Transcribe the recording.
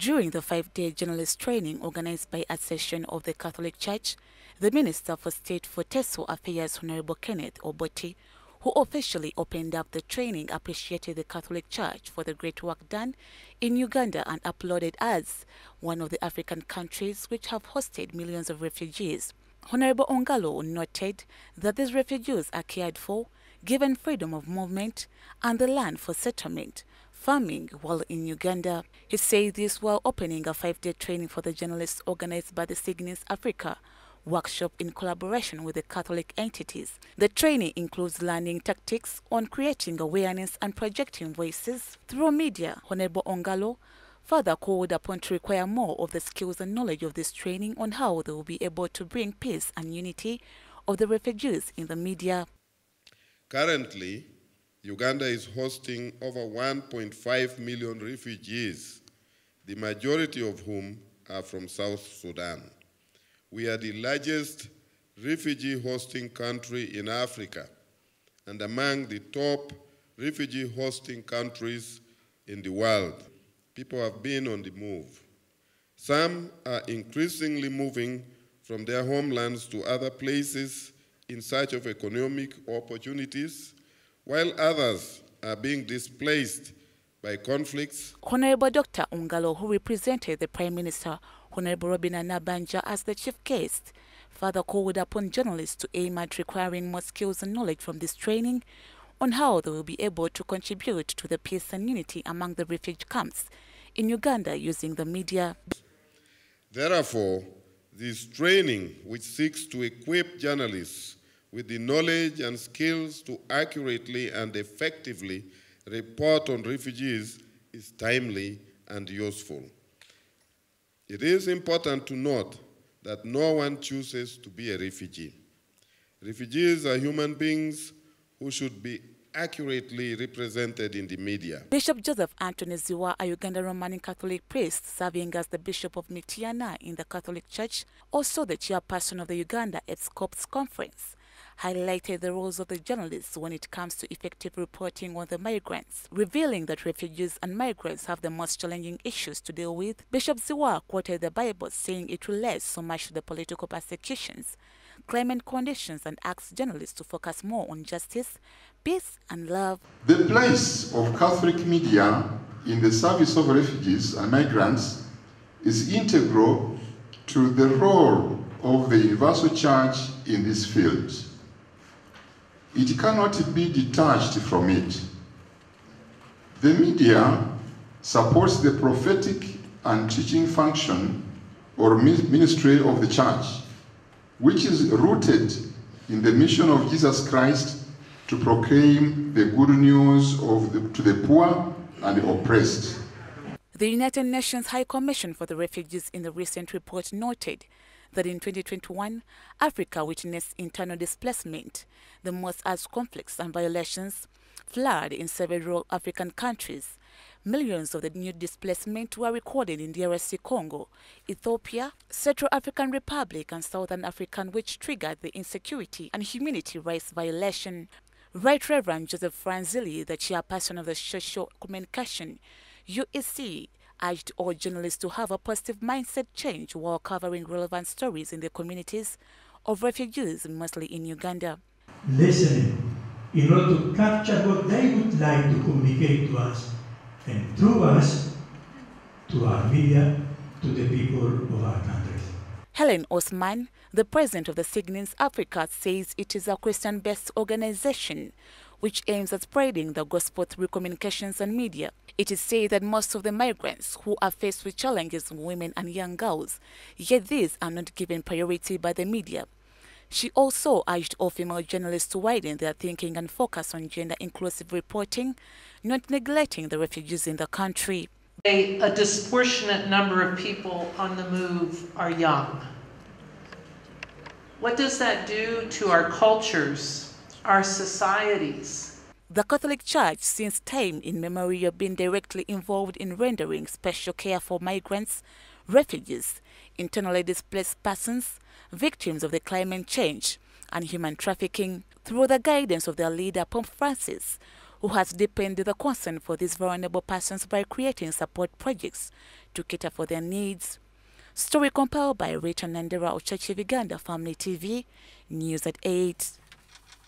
During the 5-day journalist training organized by a session of the Catholic Church, the Minister for State for Teso Affairs, Hon Kenneth Obote, who officially opened up the training, appreciated the Catholic Church for the great work done in Uganda and applauded as one of the African countries which have hosted millions of refugees. Hon Ongalo noted that these refugees are cared for, given freedom of movement and the land for settlement, farming while in Uganda. He said this while opening a 5-day training for the journalists organized by the Signis Africa workshop in collaboration with the Catholic entities. The training includes learning tactics on creating awareness and projecting voices through media. Hon Ongalo further called upon to require more of the skills and knowledge of this training on how they will be able to bring peace and unity of the refugees in the media. Currently, Uganda is hosting over 1.5 million refugees, the majority of whom are from South Sudan. We are the largest refugee hosting country in Africa and among the top refugee hosting countries in the world. People have been on the move. Some are increasingly moving from their homelands to other places in search of economic opportunities, while others are being displaced by conflicts. Honorable Dr. Ongalo, who represented the Prime Minister, Honorable Robina Nabanja, as the chief guest, further called upon journalists to aim at requiring more skills and knowledge from this training on how they will be able to contribute to the peace and unity among the refugee camps in Uganda using the media. Therefore, this training, which seeks to equip journalists with the knowledge and skills to accurately and effectively report on refugees, is timely and useful. It is important to note that no one chooses to be a refugee. Refugees are human beings who should be accurately represented in the media. Bishop Joseph Anthony Ziwa, a Ugandan Roman Catholic priest serving as the Bishop of Mityana in the Catholic Church, also the chairperson of the Uganda Episcopes Conference, highlighted the roles of the journalists when it comes to effective reporting on the migrants, revealing that refugees and migrants have the most challenging issues to deal with. Bishop Ziwa quoted the Bible, saying it relates so much to the political persecutions, climate conditions, and asked journalists to focus more on justice, peace, and love. The place of Catholic media in the service of refugees and migrants is integral to the role of the universal church in this field. It cannot be detached from it. The media supports the prophetic and teaching function or ministry of the church, which is rooted in the mission of Jesus Christ to proclaim the good news to the poor and the oppressed. The United Nations High Commission for the Refugees in the recent report noted that in 2021, Africa witnessed internal displacement, the most as conflicts and violations flourished in several African countries. Millions of the new displacement were recorded in DRC Congo, Ethiopia, Central African Republic, and Southern Africa, which triggered the insecurity and humanity rights violation. Right Reverend Joseph Franzilli, the chairperson of the Social Communication UEC, urged all journalists to have a positive mindset change while covering relevant stories in the communities of refugees, mostly in Uganda. Listening in order to capture what they would like to communicate to us, and through us, to our media, to the people of our countries. Helen Osman, the president of the Signis Africa, says it is a Christian-based organization which aims at spreading the gospel through communications and media. It is said that most of the migrants who are faced with challenges are women and young girls, yet these are not given priority by the media. She also urged all female journalists to widen their thinking and focus on gender-inclusive reporting, not neglecting the refugees in the country. A disproportionate number of people on the move are young. What does that do to our cultures, our societies? The Catholic Church, since time immemorial, have been directly involved in rendering special care for migrants, refugees, internally displaced persons, victims of the climate change, and human trafficking through the guidance of their leader, Pope Francis, who has deepened the concern for these vulnerable persons by creating support projects to cater for their needs. Story compiled by Ritah of Church of Uganda Family TV, News at 8.